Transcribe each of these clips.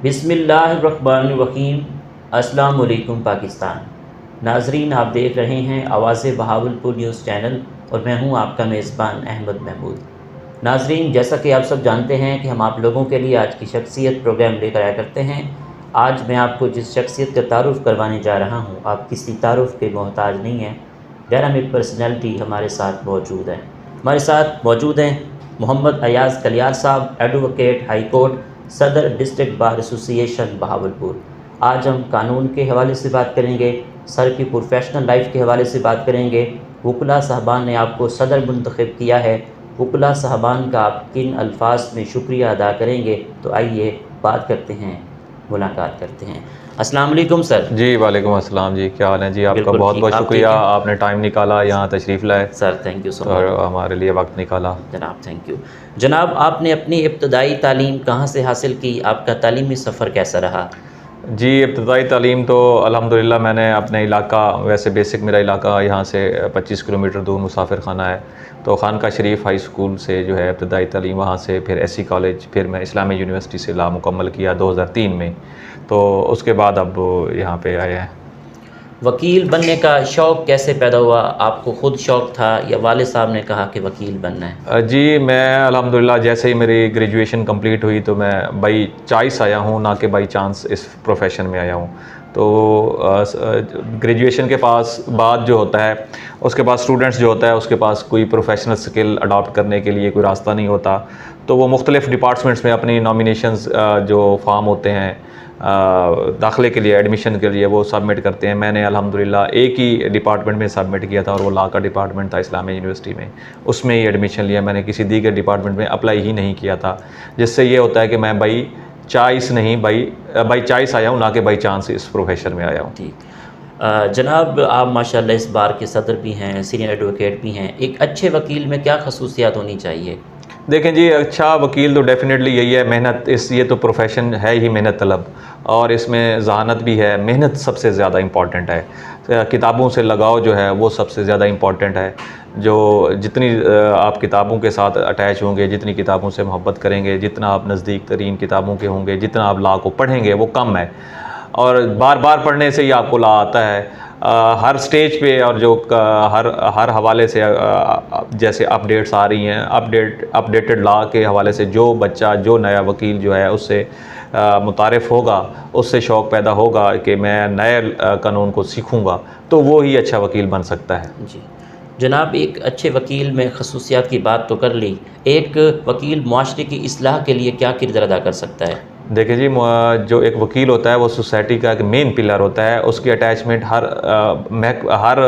बिस्मिल्लाहिर्रहमानिर्रहीम। अस्सलाम वालेकुम पाकिस्तान। नाजरीन, आप देख रहे हैं आवाज़ बहावलपुर न्यूज़ चैनल और मैं हूं आपका मेज़बान अहमद महमूद। नाजरीन, जैसा कि आप सब जानते हैं कि हम आप लोगों के लिए आज की शख्सियत प्रोग्राम लेकर आया करते हैं। आज मैं आपको जिस शख्सियत का तारुफ़ करवाने जा रहा हूँ, आप किसी तारुफ़ के मोहताज नहीं हैं। डायनामिक पर्सनैलिटी हमारे साथ मौजूद है। हमारे साथ मौजूद हैं मोहम्मद अयाज़ कलियार साहब, एडवोकेट हाई कोर्ट, सदर डिस्ट्रिक्ट बार एसोसिएशन बहावलपुर। आज हम कानून के हवाले से बात करेंगे, सर की प्रोफेशनल लाइफ के हवाले से बात करेंगे। वकला साहबान ने आपको सदर मुंतखब किया है, वकला साहबान का आप किन अल्फाज में शुक्रिया अदा करेंगे। तो आइए बात करते हैं, मुलाकात करते हैं। अस्सलाम वालेकुम सर। जी वालेकुम अस्सलाम जी, क्या हाल है जी? आपका बिल्कुल बहुत ठीक, बहुत आप शुक्रिया, ठीक हैं? आपने टाइम निकाला, यहाँ तशरीफ़ लाए सर थैंक यू सो और मच। हमारे लिए वक्त निकाला। जनाब थैंक यू। जनाब, आपने अपनी इब्तदाई तालीम कहाँ से हासिल की? आपका तालीमी सफ़र कैसा रहा? जी, इब्तदाई तालीम तो अल्हम्दुलिल्लाह मैंने अपने इलाका, वैसे बेसिक मेरा इलाका यहाँ से 25 किलोमीटर दूर मुसाफिर खाना है, तो खानका शरीफ हाई स्कूल से जो है इब्तदाई तालीम, वहाँ से फिर एससी कॉलेज, फिर मैं इस्लामी यूनिवर्सिटी से ला मुकम्मल किया 2003 में। तो उसके बाद अब यहाँ पे आए हैं। वकील बनने का शौक़ कैसे पैदा हुआ? आपको ख़ुद शौक़ था या वालिद साहब ने कहा कि वकील बनना है? जी, मैं अल्हम्दुलिल्लाह जैसे ही मेरी ग्रेजुएशन कंप्लीट हुई तो मैं बाई चॉइस आया हूँ, ना कि बाई चांस इस प्रोफेशन में आया हूँ। तो ग्रेजुएशन के पास बाद जो होता है, उसके बाद स्टूडेंट्स जो होता है उसके पास कोई प्रोफेशनल स्किल अडॉप्ट करने के लिए कोई रास्ता नहीं होता, तो वो मुख्तलिफ़ डिपार्टमेंट्स में अपनी नॉमिनेशंस जो फॉर्म होते हैं दाखिले के लिए, एडमिशन के लिए, वो सबमिट करते हैं। मैंने अल्हम्दुलिल्लाह एक ही डिपार्टमेंट में सबमिट किया था और वो लॉ का डिपार्टमेंट था इस्लामी यूनिवर्सिटी में, उसमें ही एडमिशन लिया। मैंने किसी दीगर डिपार्टमेंट में अप्लाई ही नहीं किया था, जिससे ये होता है कि मैं बाई चॉइस नहीं, बाई चॉइस आया हूँ, ना कि बाई चांस इस प्रोफेशन में आया हूँ। ठीक। जनाब, आप माशाल्लाह इस बार के सदर भी हैं, सीनियर एडवोकेट भी हैं। एक अच्छे वकील में क्या खसूसियात होनी चाहिए? देखें जी, अच्छा वकील तो डेफ़िनेटली यही है, मेहनत, ये तो प्रोफेशन है ही मेहनत तलब, और इसमें ज़हानत भी है। मेहनत सबसे ज़्यादा इम्पॉर्टेंट है, किताबों से लगाव जो है वो सबसे ज़्यादा इम्पॉर्टेंट है। जो जितनी आप किताबों के साथ अटैच होंगे, जितनी किताबों से मोहब्बत करेंगे, जितना आप नज़दीक तरीन किताबों के होंगे, जितना आप लॉ को पढ़ेंगे वो कम है, और बार बार पढ़ने से ही आपको लॉ आता है। हर स्टेज पे और जो हर हवाले से जैसे अपडेट्स आ रही हैं, अपडेटेड लॉ के हवाले से जो बच्चा, जो नया वकील जो है उससे मुतारिफ़ होगा, उससे शौक़ पैदा होगा कि मैं नए कानून को सीखूँगा, तो वो ही अच्छा वकील बन सकता है। जी जनाब, एक अच्छे वकील में खसूसियात की बात तो कर ली, एक वकील मुआशरे की इस्लाह के लिए क्या किरदार अदा कर सकता है? देखिए जी, जो एक वकील होता है वो सोसाइटी का एक मेन पिलर होता है। उसकी अटैचमेंट हर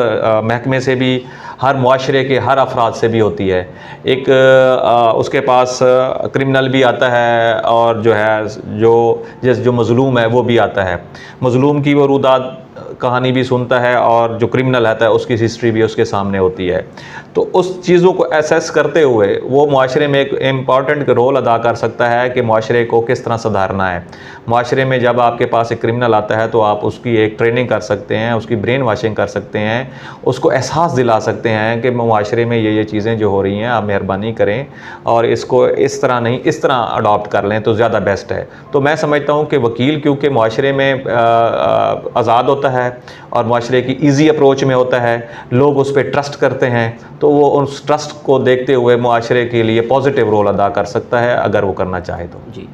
महकमे से भी, हर मुआशरे के हर अफराद से भी होती है। एक उसके पास क्रिमिनल भी आता है, और जो है जो मज़लूम है वो भी आता है। मज़लूम की वो रुदाद कहानी भी सुनता है, और जो क्रिमिनल आता है उसकी हिस्ट्री भी उसके सामने होती है। तो उस चीज़ों को एसेस करते हुए वो मुआशरे में एक इम्पॉर्टेंट रोल अदा कर सकता है कि मुआशरे को किस तरह सुधारना है। मुआशरे में जब आपके पास एक क्रिमिनल आता है तो आप उसकी एक ट्रेनिंग कर सकते हैं, उसकी ब्रेन वाशिंग कर सकते हैं, उसको एहसास दिला सकते हैं कि मुआशरे में ये चीज़ें जो हो रही हैं, आप मेहरबानी करें और इसको इस तरह नहीं, इस तरह अडॉप्ट कर लें तो ज़्यादा बेस्ट है। तो मैं समझता हूँ कि वकील क्योंकि मुआशरे में आज़ाद होता है और मुआशरे की ईजी अप्रोच में होता है, लोग उस पर ट्रस्ट करते हैं, तो वो उस ट्रस्ट को देखते हुए मुआशरे के लिए पॉजिटिव रोल अदा कर सकता है, अगर वो करना चाहे तो। जी,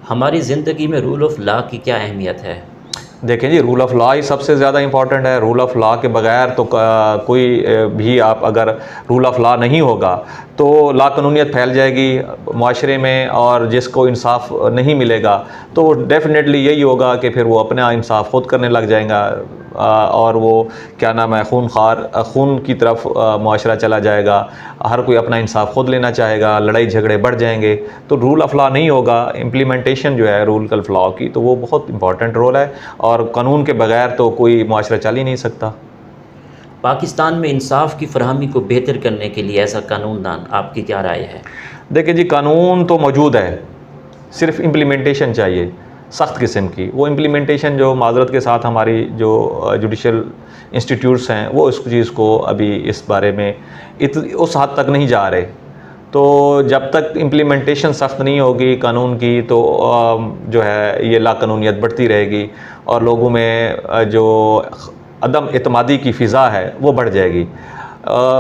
हमारी ज़िंदगी में रूल ऑफ़ लॉ की क्या अहमियत है? देखें जी, रूल ऑफ़ लॉ ही सबसे ज़्यादा इम्पॉर्टेंट है। रूल ऑफ़ लॉ के बगैर तो कोई भी, आप अगर रूल ऑफ़ लॉ नहीं होगा तो लाक़ानूनियत फैल जाएगी मुआशरे में, और जिसको इंसाफ नहीं मिलेगा तो डेफ़िनेटली यही होगा कि फिर वो अपना इंसाफ खुद करने लग जाएगा, और वो क्या नाम है, खून की तरफ मुआशरा चला जाएगा। हर कोई अपना इंसाफ खुद लेना चाहेगा, लड़ाई झगड़े बढ़ जाएंगे। तो रूल ऑफ़ लॉ नहीं होगा, इम्प्लीमेंटेशन जो है रूल ऑफ़ लॉ की, तो वो बहुत इंपॉर्टेंट रोल है, और कानून के बगैर तो कोई मुआशरा चल ही नहीं सकता। पाकिस्तान में इंसाफ की फरहमी को बेहतर करने के लिए ऐसा कानूनदान, आपकी क्या राय है? देखिए जी, कानून तो मौजूद है, सिर्फ इम्प्लीमेंटेशन चाहिए सख्त किस्म की। वो इम्प्लीमेंटेशन जो माज़रत के साथ हमारी जो जुडिशल इंस्टीट्यूट्स हैं वो इस चीज़ को अभी इस बारे में उस हद तक नहीं जा रहे। तो जब तक इम्प्लीमेंटेशन सख्त नहीं होगी कानून की तो जो है ये लाकानूनियत बढ़ती रहेगी और लोगों में जो अदम इत्मादी की फ़िज़ा है वो बढ़ जाएगी।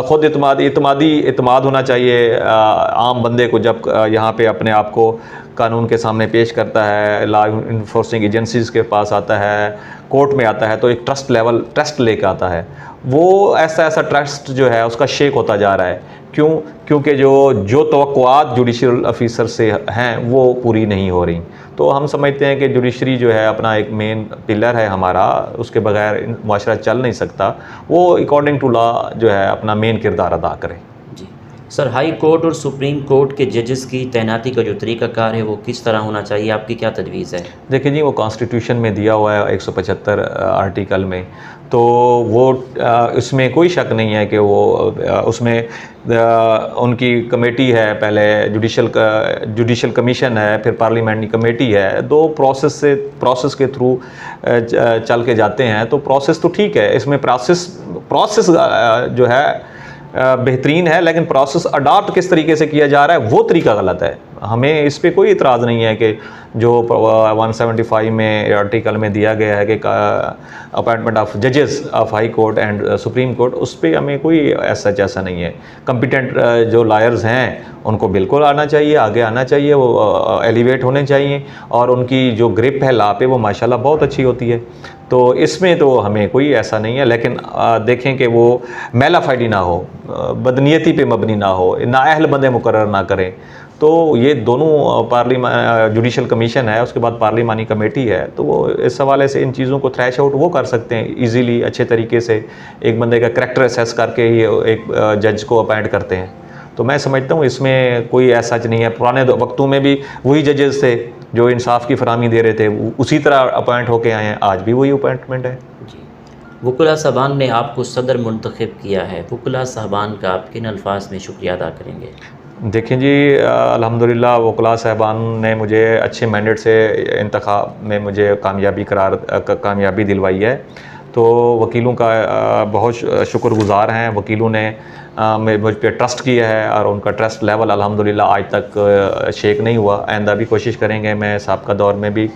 ख़ुद इत्माद होना चाहिए आम बंदे को जब यहाँ पे अपने आप को कानून के सामने पेश करता है, लॉ इन्फोर्सिंग एजेंसीज़ के पास आता है, कोर्ट में आता है, तो एक ट्रस्ट लेके आता है। वो ऐसा ट्रस्ट जो है उसका शेक होता जा रहा है। क्यों? क्योंकि जो तवक्कुआत जुडिशल ऑफिसर से हैं वो पूरी नहीं हो रही। तो हम समझते हैं कि जुडिशरी जो है अपना एक मेन पिलर है हमारा, उसके बगैर माशरा चल नहीं सकता। वो अकॉर्डिंग टू लॉ जो है अपना मेन किरदार अदा करे। जी सर, हाई कोर्ट और सुप्रीम कोर्ट के जजेस की तैनाती का जो तरीक़ाकार है वो किस तरह होना चाहिए, आपकी क्या तजवीज़ है? देखिए जी, वो कॉन्स्टिट्यूशन में दिया हुआ है 175 आर्टिकल में, तो वो इसमें कोई शक नहीं है कि वो उसमें उनकी कमेटी है, पहले जुडिशल कमीशन है, फिर पार्लियामेंट्री कमेटी है। दो प्रोसेस के थ्रू चल के जाते हैं। तो प्रोसेस तो ठीक है, इसमें प्रोसेस जो है बेहतरीन है, लेकिन प्रोसेस अडॉप्ट किस तरीके से किया जा रहा है वो तरीका गलत है। हमें इस पे कोई इतराज़ नहीं है कि जो 175 में आर्टिकल में दिया गया है कि अपॉइंटमेंट ऑफ जजेस of high court and supreme court, उस पर हमें कोई ऐसा नहीं है। कंपिटेंट जो लॉयर्स हैं उनको बिल्कुल आना चाहिए, आगे आना चाहिए, वो एलिवेट होने चाहिए और उनकी जो ग्रिप है लॉ पे वो माशाल्लाह बहुत अच्छी होती है। तो इसमें तो हमें कोई ऐसा नहीं है, लेकिन देखें कि वो मेलाफाइडी ना हो, बदनीयती पे मबनी ना हो, नाअहल बंदे मुकर्रर ना करें। तो ये दोनों जुडिशल कमीशन है, उसके बाद पार्लिमानी कमेटी है, तो वो इस हवाले से इन चीज़ों को थ्रैश आउट वो कर सकते हैं इजीली, अच्छे तरीके से एक बंदे का करैक्टर असेस करके ही एक जज को अपॉइंट करते हैं। तो मैं समझता हूँ इसमें कोई ऐसा नहीं है। पुराने वक्तों में भी वही जजेस थे जो इंसाफ की फराहमी दे रहे थे, उसी तरह अपॉइंट होके आए हैं, आज भी वही अपॉइंटमेंट है। जी, वकुला साहबान ने आपको सदर मुंतखब किया है, वकुला साहबान का आप किन अल्फाज में शुक्रिया अदा करेंगे? देखिए जी, अल्हम्दुलिल्लाह वकुला साहबान ने मुझे अच्छे मैंडेट से इंतखाब में मुझे कामयाबी दिलवाई है। तो वकीलों का बहुत शुक्रगुज़ार हैं। वकीलों ने मुझ पे ट्रस्ट किया है और उनका ट्रस्ट लेवल अल्हम्दुलिल्लाह आज तक शेक नहीं हुआ। आइंदा भी कोशिश करेंगे। मैं साबिक़ा दौर में भी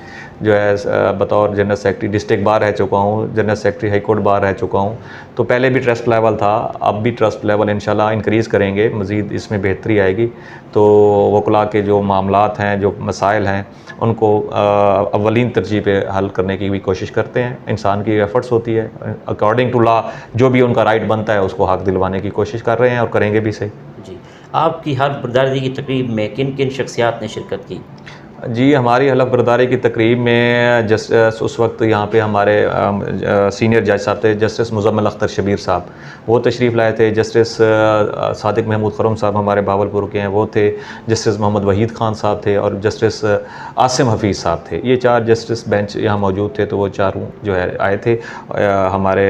जो है बतौर जनरल सेक्रेटरी डिस्ट्रिक्ट बार रह चुका हूँ, general secretary high court bar रह चुका हूँ। तो पहले भी ट्रस्ट लेवल था, अब भी ट्रस्ट लेवल इंशाल्लाह इंक्रीज़ करेंगे, मज़ीद इसमें बेहतरी आएगी। तो वकला के जो मामलात हैं, जो मसाइल हैं, उनको अव्वलीन तरजीह पे हल करने की भी कोशिश करते हैं। इंसान की एफ़र्ट्स होती है, अकॉर्डिंग टू लॉ जो भी उनका राइट बनता है उसको हक़ दिलवाने की कोशिश कर रहे हैं और करेंगे भी सही। जी, आपकी हल्फ़ बर्दारी की तकरीब में किन किन शख्सियात ने शिरकत की? जी, हमारी हल्फ़ बर्दारी की तकरीब में उस वक्त यहाँ पे हमारे सीनियर जज साहब थे, जस्टिस मुज़म्मिल अख्तर शबीर साहब, वो तशरीफ़ लाए थे। जस्टिस सादिक महमूद खरम साहब हमारे भावलपुर के हैं, वो थे। जस्टिस मोहम्मद वहीद खान साहब थे और जस्टिस आसिम हफीज़ साहब थे। ये 4 जस्टिस बेंच यहाँ मौजूद थे। तो वो चारों जो है आए थे, हमारे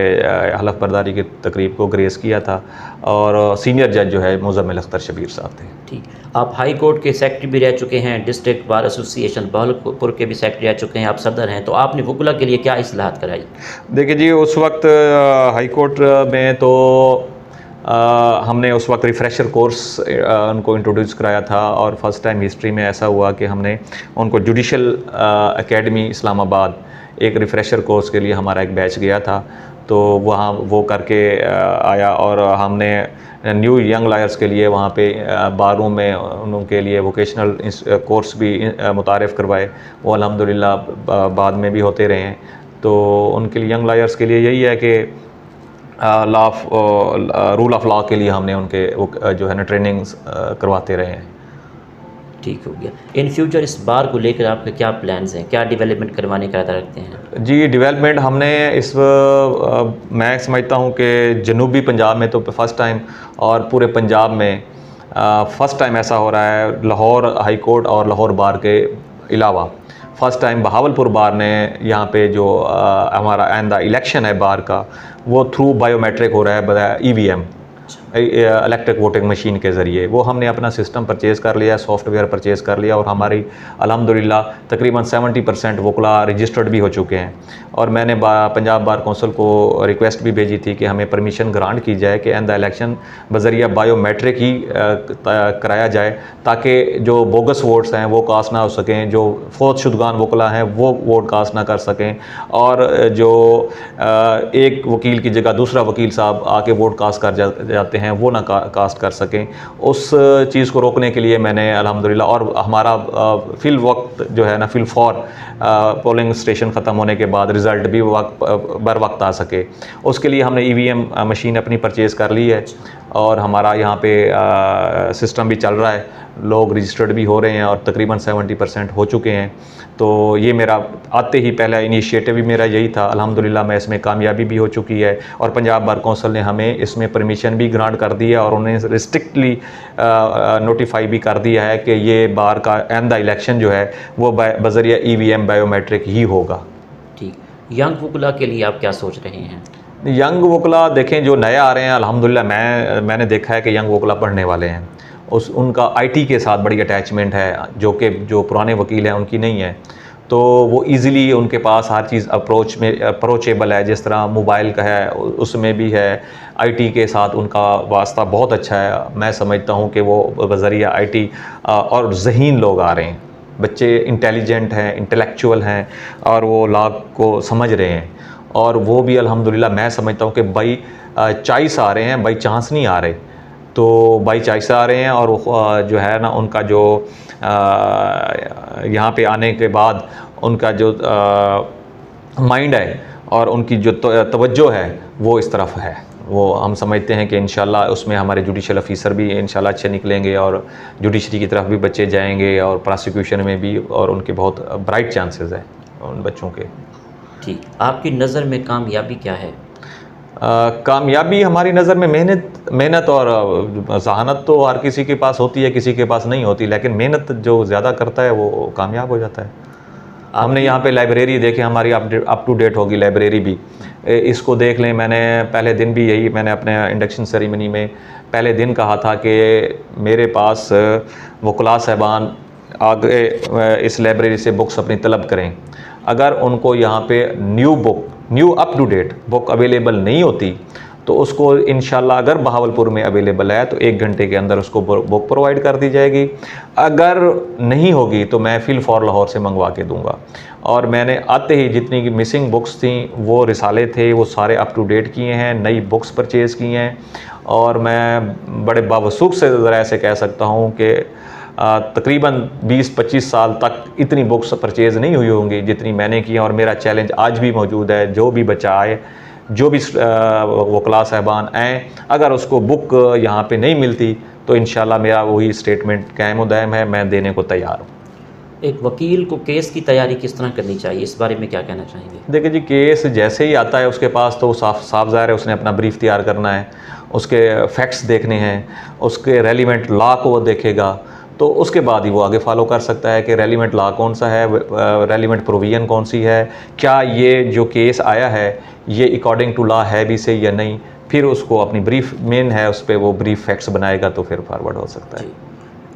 हल्फ़ बर्दारी की तकरीब को ग्रेस किया था। और सीनियर जज जो है मुज़म्मिल अख्तर शबीर साहब थे। ठीक, आप हाई कोर्ट के सेक्रेटरी भी रह चुके हैं, डिस्ट्रिक्ट बार एसोसिएशन भावलपुर के भी सेक्रेटरी रह चुके हैं, आप सदर हैं, तो आपने वकुला के लिए क्या इस्लाहात कराई? देखिए जी, उस वक्त हाई कोर्ट में तो हमने उस वक्त रिफ़्रेशर कोर्स उनको इंट्रोड्यूस कराया था और फ़र्स्ट टाइम हिस्ट्री में ऐसा हुआ कि हमने उनको जुडिशल एकेडमी इस्लामाबाद एक रिफ़्रेशर कोर्स के लिए हमारा एक बैच गया था। तो वहाँ वो करके आया और हमने न्यू यंग लॉयर्स के लिए वहाँ पे बारों में उनके लिए वोकेशनल कोर्स भी मुतारिफ़ करवाए। वो अल्हम्दुलिल्लाह बाद में भी होते रहे हैं। तो उनके लिए यंग लॉयर्स के लिए यही है कि रूल ऑफ लॉ के लिए हमने उनके जो है ना ट्रेनिंग्स करवाते रहे हैं। ठीक हो गया। इन फ्यूचर इस बार को लेकर आपके क्या प्लान्स हैं, क्या डेवलपमेंट करवाने का इरादा रखते हैं? जी, डेवलपमेंट हमने मैं समझता हूँ कि जनूबी पंजाब में तो फ़र्स्ट टाइम और पूरे पंजाब में फ़र्स्ट टाइम ऐसा हो रहा है। लाहौर हाई कोर्ट और लाहौर बार के अलावा फ़र्स्ट टाइम बहावलपुर बार ने यहाँ पे जो हमारा आइंदा इलेक्शन है बार का, वो थ्रू बायोमेट्रिक हो रहा है, EVM। इलेक्ट्रिक वोटिंग मशीन के ज़रिए। वो हमने अपना सिस्टम परचेज़ कर लिया, सॉफ्टवेयर परचेज़ कर लिया और हमारी अल्हम्दुलिल्लाह तकरीबन 70% वकला रजिस्टर्ड भी हो चुके हैं। और मैंने पंजाब बार कौंसिल को रिक्वेस्ट भी भेजी थी कि हमें परमिशन ग्रांट की जाए कि एंड द इलेक्शन बज़रिया बायोमेट्रिक ही कराया जाए, ताकि जो बोगस वोट्स हैं वो कास्ट ना हो सकें, जो फौत शुदगान वकला हैं वो वोट कास्ट ना कर सकें, और जो एक वकील की जगह दूसरा वकील साहब आके वोट कास्ट कर जाते हैं वो ना कास्ट कर सकें। उस चीज़ को रोकने के लिए मैंने अल्हम्दुलिल्लाह, और हमारा फिल वक्त जो है ना, फिल फॉर पोलिंग स्टेशन ख़त्म होने के बाद रिज़ल्ट भी बर वक्त आ सके, उसके लिए हमने EVM मशीन अपनी परचेज़ कर ली है और हमारा यहाँ पे सिस्टम भी चल रहा है, लोग रजिस्टर्ड भी हो रहे हैं और तकरीबन 70% हो चुके हैं। तो ये मेरा आते ही पहला इनिशिएटिव भी मेरा यही था। अल्हम्दुलिल्लाह मैं इसमें कामयाबी भी हो चुकी है और पंजाब बार कौंसिल ने हमें इसमें परमिशन भी ग्रांट कर दी है और उन्हें रिस्ट्रिक्टली नोटिफाई भी कर दिया है कि ये बार का एंड द इलेक्शन जो है वो बज़रिया EVM बायोमेट्रिक ही होगा। ठीक, यंग वकला के लिए आप क्या सोच रहे हैं? यंग वकला देखें जो नए आ रहे हैं, अल्हम्दुलिल्लाह मैंने देखा है कि यंग वकला पढ़ने वाले हैं, उनका IT के साथ बड़ी अटैचमेंट है, जो पुराने वकील हैं उनकी नहीं है। तो वो इजीली उनके पास हर चीज़ अप्रोचेबल है, जिस तरह मोबाइल का है उसमें भी है। IT के साथ उनका वास्ता बहुत अच्छा है। मैं समझता हूँ कि वो बज़रिया IT और ज़हीन लोग आ रहे हैं, बच्चे इंटेलिजेंट हैं, इंटेलेक्चुअल हैं और वो लॉ को समझ रहे हैं। और वो भी अल्हम्दुलिल्लाह मैं समझता हूँ कि बाई चॉइस आ रहे हैं, बाई चांस नहीं आ रहे। तो बाई चॉइस आ रहे हैं और वो जो है ना, उनका जो यहाँ पे आने के बाद उनका जो माइंड है और उनकी जो तवज्जो है वो इस तरफ है। वो हम समझते हैं कि इंशाल्लाह उसमें हमारे जुडिशल ऑफिसर भी इंशाल्लाह अच्छे निकलेंगे और जुडिशरी की तरफ भी बच्चे जाएंगे और प्रोसिक्यूशन में भी, और उनके बहुत ब्राइट चांसेस हैं उन बच्चों के। ठीक, आपकी नज़र में कामयाबी क्या है? कामयाबी हमारी नज़र में मेहनत और जहानत तो हर किसी के पास होती है, किसी के पास नहीं होती, लेकिन मेहनत जो ज़्यादा करता है वो कामयाब हो जाता है। हमने यहाँ पे लाइब्रेरी देखे, हमारी अप टू डेट होगी लाइब्रेरी भी, इसको देख लें। मैंने पहले दिन भी यही, मैंने अपने इंडक्शन सेरेमनी में पहले दिन कहा था कि मेरे पास वकला साहबान आगे इस लाइब्रेरी से बुक्स अपनी तलब करें। अगर उनको यहाँ पे new up to date book available नहीं होती तो उसको इंशाल्लाह अगर बहावलपुर में अवेलेबल है तो 1 घंटे के अंदर उसको बुक प्रोवाइड कर दी जाएगी। अगर नहीं होगी तो मैं फिल फॉर लाहौर से मंगवा के दूंगा। और मैंने आते ही जितनी मिसिंग बुक्स थी, वो रिसाले थे, वो सारे अप टू डेट किए हैं, नई बुक्स परचेज़ की हैं। और मैं बड़े बावसूख से ज़रा से कह सकता हूँ कि तकरीबन 20-25 साल तक इतनी बुक्स परचेज़ नहीं हुई होंगी जितनी मैंने की हैं। और मेरा चैलेंज आज भी मौजूद है, जो भी बच्चा आए, जो भी वकला साहबान आएँ, अगर उसको बुक यहाँ पे नहीं मिलती तो इंशाल्लाह मेरा वही स्टेटमेंट कायम व दायम है, मैं देने को तैयार हूँ। एक वकील को केस की तैयारी किस तरह करनी चाहिए, इस बारे में क्या कहना चाहेंगे? देखिए जी, केस जैसे ही आता है उसके पास तो साफ ज़ाहिर है उसने अपना ब्रीफ तैयार करना है, उसके फैक्ट्स देखने हैं, उसके रेलिवेंट लॉ को वो देखेगा, तो उसके बाद ही वो आगे फॉलो कर सकता है कि रेलिवेंट लॉ कौन सा है, रेलिवेंट प्रोविजन कौन सी है, क्या ये जो केस आया है ये अकॉर्डिंग टू लॉ है भी सही या नहीं। फिर उसको अपनी ब्रीफ मेन है उस पर वो ब्रीफ फैक्ट्स बनाएगा तो फिर फॉरवर्ड हो सकता है।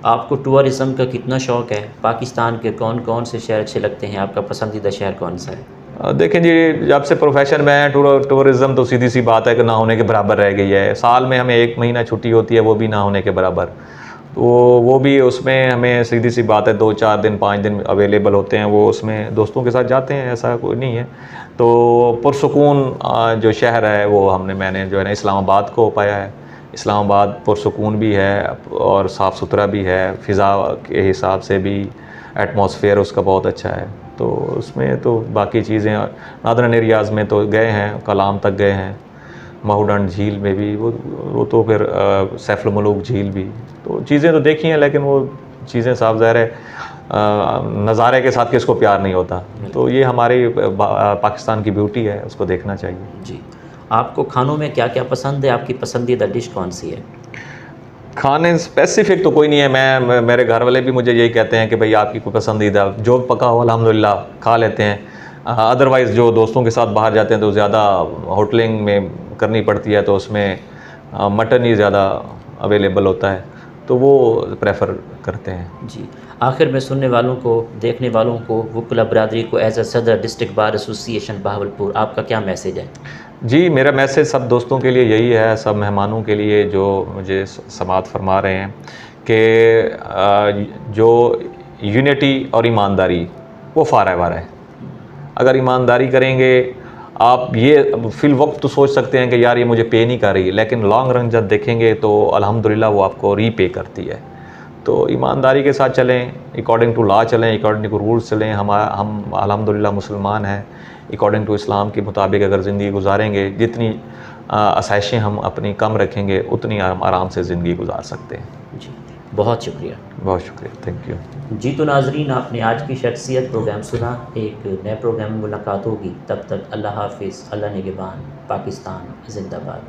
आपको टूरिज़म का कितना शौक़ है? पाकिस्तान के कौन कौन से शहर अच्छे लगते हैं? आपका पसंदीदा शहर कौन सा है? देखें जी, जब से प्रोफेशन में है टूरिज़म तो सीधी सी बात है कि ना होने के बराबर रह गई है। साल में हमें 1 महीना छुट्टी होती है, वो भी ना होने के बराबर। तो वो भी उसमें हमें सीधी सी बात है 2-4 दिन 5 दिन अवेलेबल होते हैं, वो उसमें दोस्तों के साथ जाते हैं, ऐसा कोई नहीं है। तो पुरसुकून जो शहर है वो मैंने जो है ना इस्लामाबाद को पाया है। इस्लामाबाद पुरसुकून भी है और साफ़ सुथरा भी है, फ़िज़ा के हिसाब से भी एटमॉस्फेयर उसका बहुत अच्छा है। तो उसमें तो बाकी चीज़ें नादरन एरियाज़ में तो गए हैं, कलाम तक गए हैं, माहूडंड झील में भी, वो तो फिर सैफुल मलूक झील भी, तो चीज़ें तो देखी हैं, लेकिन वो चीज़ें साफ ज़ाहिर है नज़ारे के साथ किसको प्यार नहीं होता। तो ये हमारी पाकिस्तान की ब्यूटी है, उसको देखना चाहिए। जी, आपको खानों में क्या क्या पसंद है? आपकी पसंदीदा डिश कौन सी है? खाने स्पेसिफ़िक तो कोई नहीं है, मेरे घर वाले भी मुझे यही कहते हैं कि भाई आपकी कोई पसंदीदा, जो पका हो अल्हम्दुलिल्लाह खा लेते हैं। अदरवाइज़ जो दोस्तों के साथ बाहर जाते हैं तो ज़्यादा होटलिंग में करनी पड़ती है, तो उसमें मटन ही ज़्यादा अवेलेबल होता है, तो वो प्रेफर करते हैं। जी, आखिर में सुनने वालों को, देखने वालों को, वकला बरादरी को एज अ सदर डिस्ट्रिक्ट बार एसोसिएशन बहावलपुर आपका क्या मैसेज है? जी, मेरा मैसेज सब दोस्तों के लिए यही है, सब मेहमानों के लिए जो मुझे समाअत फरमा रहे हैं कि जो यूनिटी और ईमानदारी वो फ़ॉरएवर है। अगर ईमानदारी करेंगे, आप ये फ़िल वक्त तो सोच सकते हैं कि यार ये मुझे पे नहीं कर रही, लेकिन लॉन्ग रन जब देखेंगे तो अल्हम्दुलिल्लाह वो आपको रीपे करती है। तो ईमानदारी के साथ चलें, अकॉर्डिंग टू लॉ चलें, अकॉर्डिंग टू रूल्स चलें। हम अल्हम्दुलिल्लाह मुसलमान हैं, अकॉर्डिंग टू इस्लाम के मुताबिक अगर ज़िंदगी गुजारेंगे, जितनी आसाइशें हम अपनी कम रखेंगे, उतनी आराम से ज़िंदगी गुजार सकते हैं। जी, बहुत शुक्रिया। बहुत शुक्रिया, थैंक यू। जी तो नाज़रीन, आपने आज की शख्सियत प्रोग्राम सुना। एक नए प्रोग्राम में मुलाकात होगी, तब तक अल्लाह हाफिज़, अल्लाह निगहबान, पाकिस्तान जिंदाबाद।